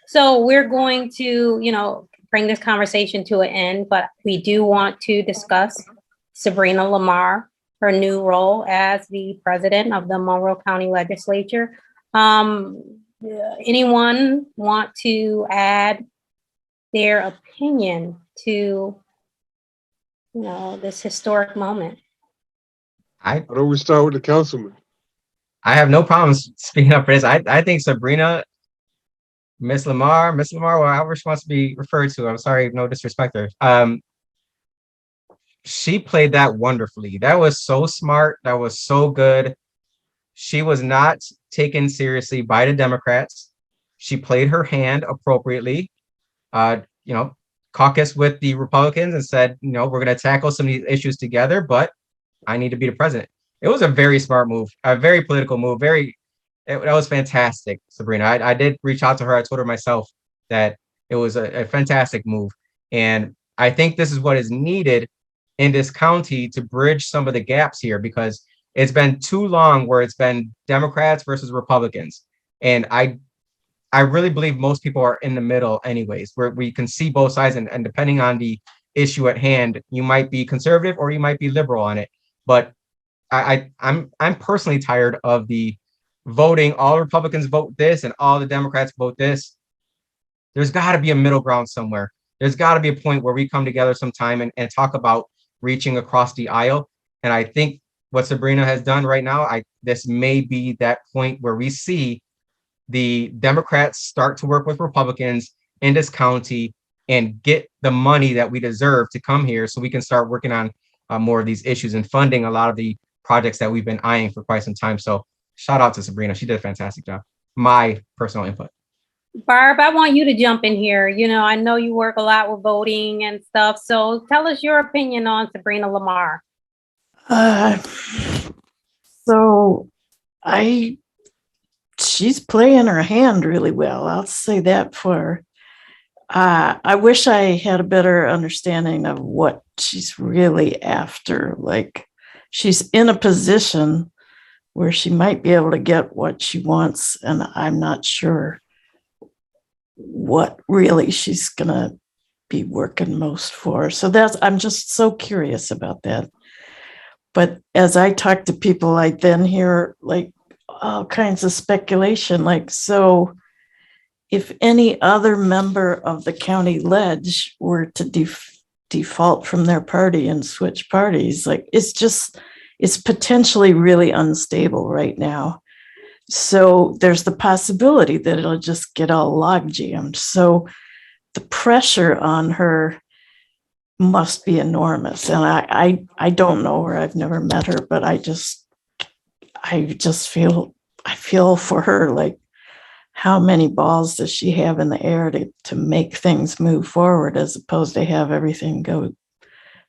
So we're going to, bring this conversation to an end, but we do want to discuss Sabrina LaMar, her new role as the president of the Monroe County Legislature. Anyone want to add their opinion to, this historic moment? Why don't we start with the councilman? I have no problems speaking up for this. I think Sabrina, Miss LaMar, well, however she wants to be referred to. I'm sorry, no disrespect to her. She played that wonderfully. That was so smart. That was so good. She was not taken seriously by the Democrats. She played her hand appropriately. Caucus with the Republicans and said, we're going to tackle some of these issues together, but I need to be the president. It was a very smart move, a very political move. That was fantastic, Sabrina. I did reach out to her. I told her myself that it was a fantastic move. And I think this is what is needed in this county to bridge some of the gaps here, because it's been too long where it's been Democrats versus Republicans. And I really believe most people are in the middle anyways, where we can see both sides, and depending on the issue at hand, you might be conservative or you might be liberal on it. But I'm personally tired of the voting, all Republicans vote this and all the Democrats vote this. There's got to be a middle ground somewhere. There's got to be a point where we come together sometime and talk about reaching across the aisle. And I think what Sabrina has done right now, this may be that point where we see the Democrats start to work with Republicans in this county and get the money that we deserve to come here so we can start working on more of these issues and funding a lot of the projects that we've been eyeing for quite some time. So shout out to Sabrina. She did a fantastic job. My personal input. Barb, I want you to jump in here. I know you work a lot with voting and stuff. So tell us your opinion on Sabrina LaMar. She's playing her hand really well. I'll say that for her. I wish I had a better understanding of what she's really after. Like, she's in a position where she might be able to get what she wants, and I'm not sure what really she's gonna be working most for. So I'm just so curious about that. But as I talk to people, I then hear like all kinds of speculation, like, so if any other member of the county ledge were to default from their party and switch parties, like, it's potentially really unstable right now. So there's the possibility that it'll just get all log jammed. So the pressure on her must be enormous. And I don't know her. I've never met her, but I just feel for her, like, how many balls does she have in the air to make things move forward, as opposed to have everything go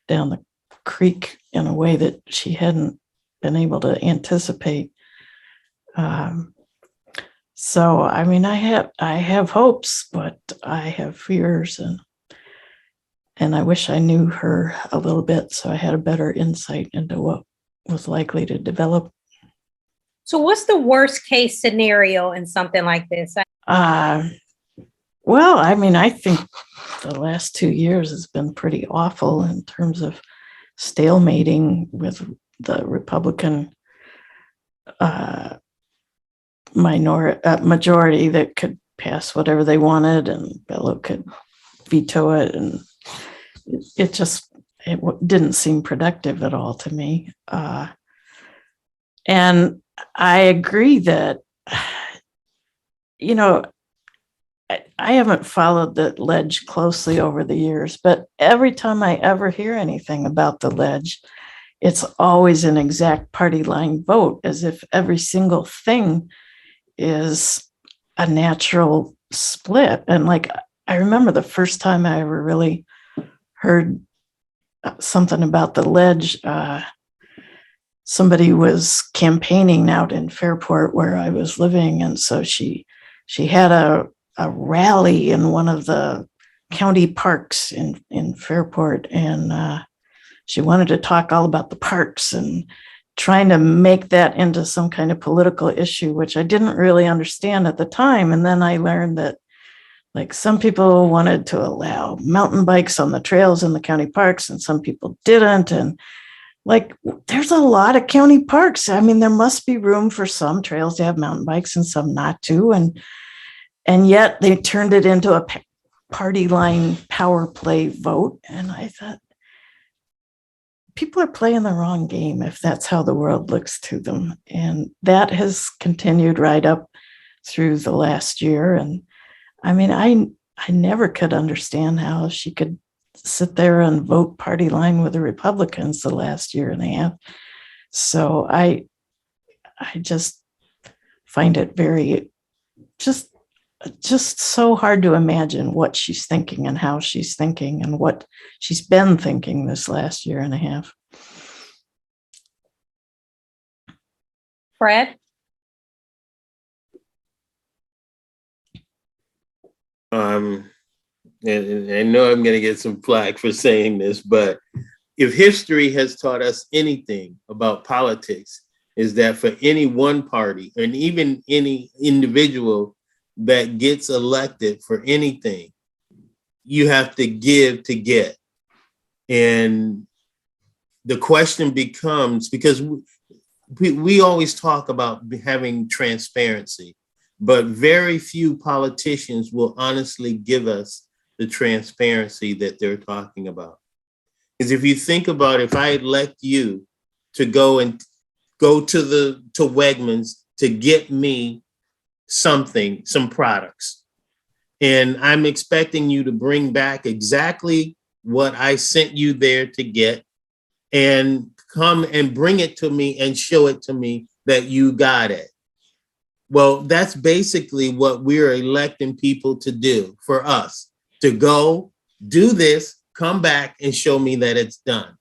down the creek in a way that she hadn't been able to anticipate. So, I mean, I have hopes, but I have fears, and I wish I knew her a little bit so I had a better insight into what was likely to develop. So what's the worst case scenario in something like this? Well, I mean, I think the last 2 years has been pretty awful in terms of stalemating with the Republican majority that could pass whatever they wanted, and Bello could veto it, and it didn't seem productive at all to me. And I agree that, I haven't followed the ledge closely over the years, but every time I ever hear anything about the ledge, it's always an exact party line vote, as if every single thing is a natural split. And like, I remember the first time I ever really heard something about the ledge, somebody was campaigning out in Fairport where I was living. And so she had a rally in one of the county parks in Fairport. And she wanted to talk all about the parks and trying to make that into some kind of political issue, which I didn't really understand at the time. And then I learned that like some people wanted to allow mountain bikes on the trails in the county parks and some people didn't. And like, there's a lot of county parks. I mean, there must be room for some trails to have mountain bikes and some not to. And yet they turned it into a party line power play vote. And I thought, people are playing the wrong game if that's how the world looks to them. And that has continued right up through the last year. And I mean, I never could understand how she could sit there and vote party line with the Republicans the last year and a half. So I just find it very, just so hard to imagine what she's thinking and how she's thinking and what she's been thinking this last year and a half. Fred? And I know I'm going to get some flack for saying this, but if history has taught us anything about politics, is that for any one party and even any individual that gets elected for anything, you have to give to get. And the question becomes, because we always talk about having transparency, but very few politicians will honestly give us the transparency that they're talking about. Because if you think about, if I elect you to go to Wegmans to get me something, some products, and I'm expecting you to bring back exactly what I sent you there to get, and come and bring it to me and show it to me that you got it. Well, that's basically what we're electing people to do for us, to go do this, come back and show me that it's done.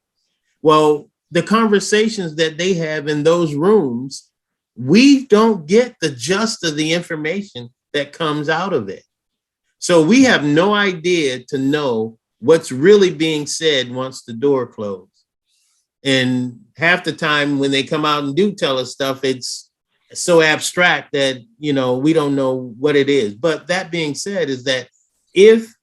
Well, the conversations that they have in those rooms, we don't get the gist of the information that comes out of it. So we have no idea to know what's really being said once the door closed. And half the time when they come out and do tell us stuff, it's so abstract that, we don't know what it is. But that being said, is that if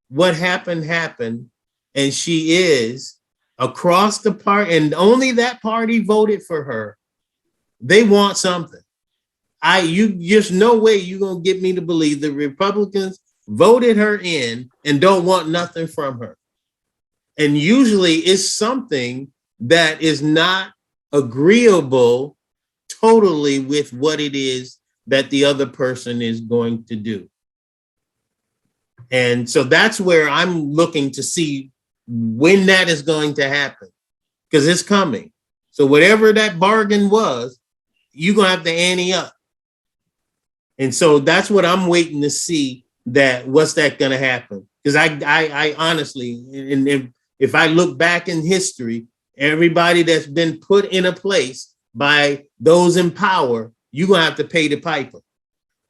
what happened, and she is across the party, and only that party voted for her, they want something. There's no way you're going to get me to believe the Republicans voted her in and don't want nothing from her. And usually it's something that is not agreeable totally with what it is that the other person is going to do. And so that's where I'm looking to see when that is going to happen, because it's coming. So whatever that bargain was, you're going to have to ante up. And so that's what I'm waiting to see, that what's that going to happen? Because I honestly, and if I look back in history, everybody that's been put in a place by those in power, you're going to have to pay the piper.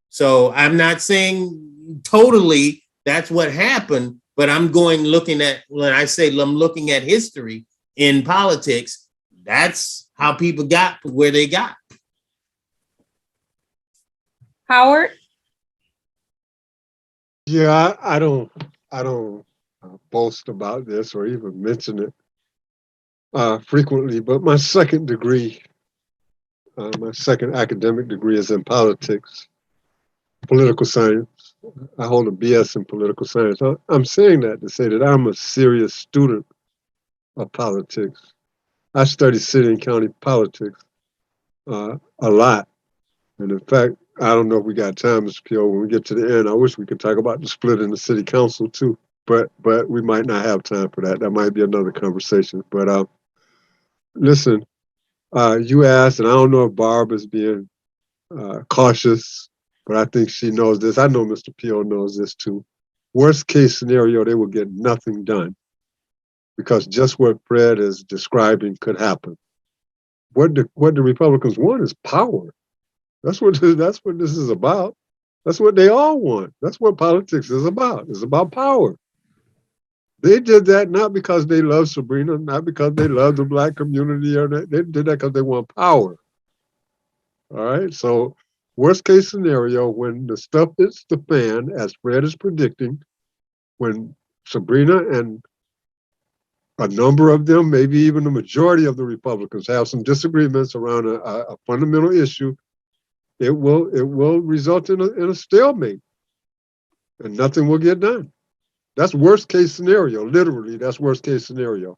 So I'm not saying totally that's what happened, but I'm looking at, when I say I'm looking at history in politics, that's how people got where they got. Howard? Yeah, I don't boast about this or even mention it frequently, but my second academic degree is in politics, political science. I hold a BS in political science. I'm saying that to say that I'm a serious student of politics. I study city and county politics a lot. And in fact, I don't know if we got time, Mr. Pio, when we get to the end. I wish we could talk about the split in the city council too, but we might not have time for that. That might be another conversation. But listen, you asked, and I don't know if Barb is being cautious, but I think she knows this. I know Mr. Pio knows this too. Worst case scenario, they will get nothing done, because just what Fred is describing could happen. What the Republicans want is power. That's what this is about. That's what they all want. That's what politics is about. It's about power. They did that not because they love Sabrina, not because they love the Black community, or they did that because they want power. All right. So, worst case scenario, when the stuff hits the fan, as Fred is predicting, when Sabrina and a number of them, maybe even the majority of the Republicans, have some disagreements around a fundamental issue, it will result in a stalemate, and nothing will get done. That's worst case scenario. Literally, that's worst case scenario.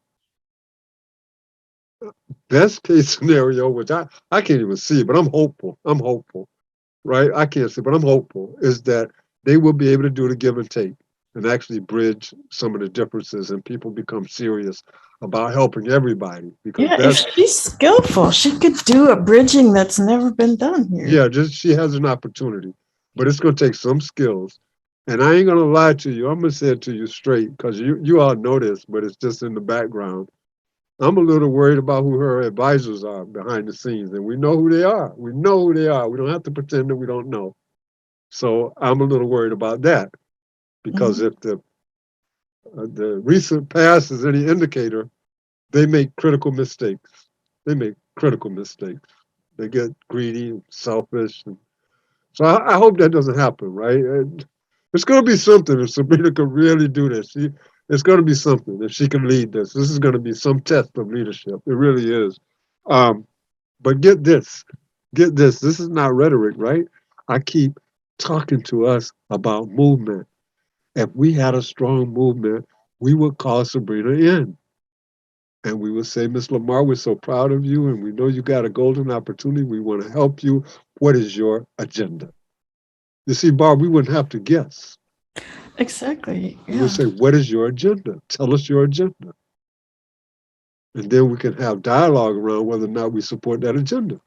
Best case scenario, which I can't even see, but I'm hopeful. I'm hopeful, right? I can't see, but I'm hopeful, is that they will be able to do the give and take and actually bridge some of the differences, and people become serious about helping everybody. Because Yeah, if that's, she's skillful, she could do a bridging that's never been done here. yeah, just she has an opportunity, but it's going to take some skills. And I ain't going to lie to you. I'm going to say it to you straight, because you all know this, but it's just in the background. I'm a little worried about who her advisors are behind the scenes, and we know who they are. We know who they are. We don't have to pretend that we don't know. So I'm a little worried about that, because if the recent past is any indicator, they make critical mistakes. They make critical mistakes. They get greedy and selfish. And so I hope that doesn't happen, right? And it's going to be something if Sabrina can really do this. It's going to be something if she can lead this. This is going to be some test of leadership. It really is. But get this. This is not rhetoric, right? I keep talking to us about movement. If we had a strong movement, we would call Sabrina in. And we would say, Miss LaMar, we're so proud of you, and we know you got a golden opportunity. We want to help you. What is your agenda? You see, Barb, we wouldn't have to guess. Exactly. We Yeah. would say, what is your agenda? Tell us your agenda. And then we can have dialogue around whether or not we support that agenda,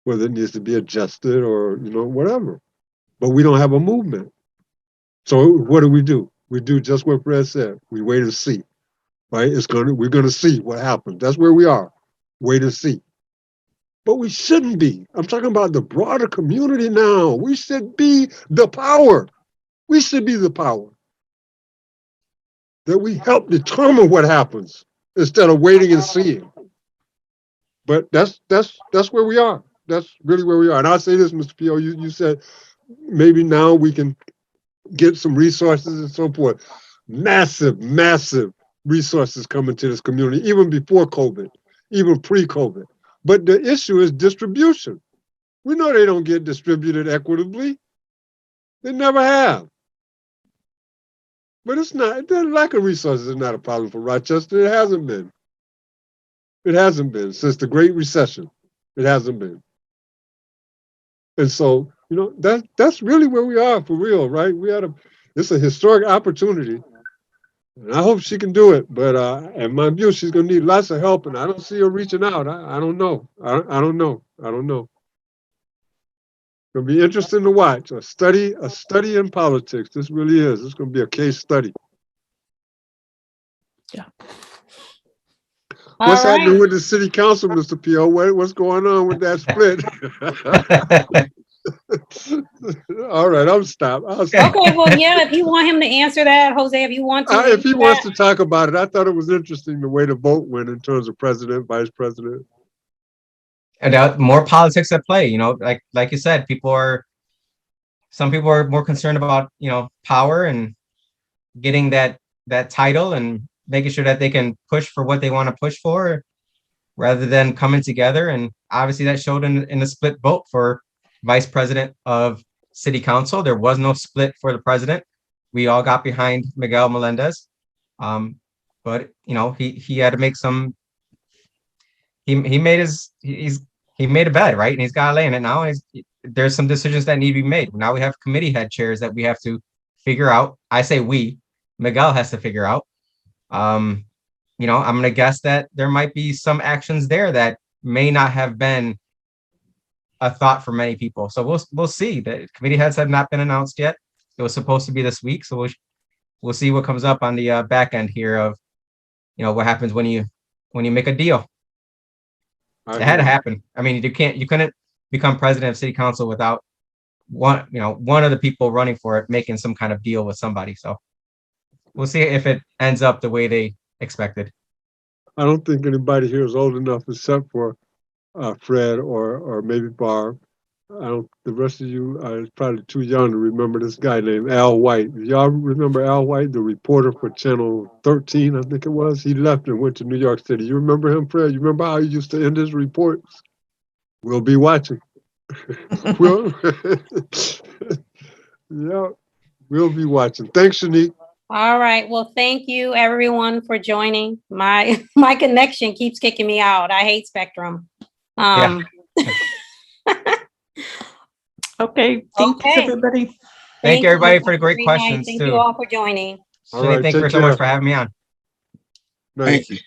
whether it needs to be adjusted or, whatever. But we don't have a movement. So what do? We do just what Fred said. We wait and see, right? We're going to see what happens. That's where we are. Wait and see. But we shouldn't be. I'm talking about the broader community now. We should be the power. We should be the power. That we help determine what happens instead of waiting and seeing. But that's where we are. That's really where we are. And I'll say this, Mr. P.O., you said maybe now we can get some resources and so forth. Massive, massive resources coming to this community, even before COVID, even pre-COVID. But the issue is distribution. We know they don't get distributed equitably. They never have. But it's not, the lack of resources is not a problem for Rochester. It hasn't been. It hasn't been since the Great Recession. It hasn't been. And so, that's really where we are for real, right? It's a historic opportunity. And I hope she can do it. But in my view, she's going to need lots of help. And I don't see her reaching out. I don't know. I don't know. It'll be interesting to watch. A study in politics. This really is. It's going to be a case study. Yeah. What's All happening right. with the city council, Mr. P.O.? What's going on with that split? All right, I'll stop. Okay, well, yeah, if you want him to answer that, Jose, if you want to. If he wants to talk about it, I thought it was interesting the way the vote went in terms of president, vice president. And more politics at play, like you said, some people are more concerned about, power and getting that title and making sure that they can push for what they want to push for rather than coming together. And obviously that showed in the split vote for vice president of city council. There was no split for the president. We all got behind Miguel Melendez. But he had to make he made a bed, right? And he's got to lay in it now. And there's some decisions that need to be made. Now we have committee head chairs that we have to figure out. I say Miguel has to figure out. I'm going to guess that there might be some actions there that may not have been a thought for many people. So we'll see. The committee heads have not been announced yet. It was supposed to be this week. So we'll see what comes up on the back end here of, what happens when you make a deal. It had to happen. I mean, you couldn't become president of city council without one of the people running for it making some kind of deal with somebody. So we'll see if it ends up the way they expected. I don't think anybody here is old enough except for Fred or maybe Barb. The rest of you are probably too young to remember this guy named Al White. Y'all remember Al White, the reporter for Channel 13, I think it was? He left and went to New York City. You remember him, Fred? You remember how he used to end his reports? We'll be watching. We'll, yeah, we'll be watching. Thanks, Shanique. All right. Well, thank you everyone for joining. My connection keeps kicking me out. I hate Spectrum. Okay, thanks Okay. everybody. Thank you, everybody, for the great Great night. questions, Thank too. you all for joining. All Shanae, right, thank you take so much care. for having me on. Night. Thank you.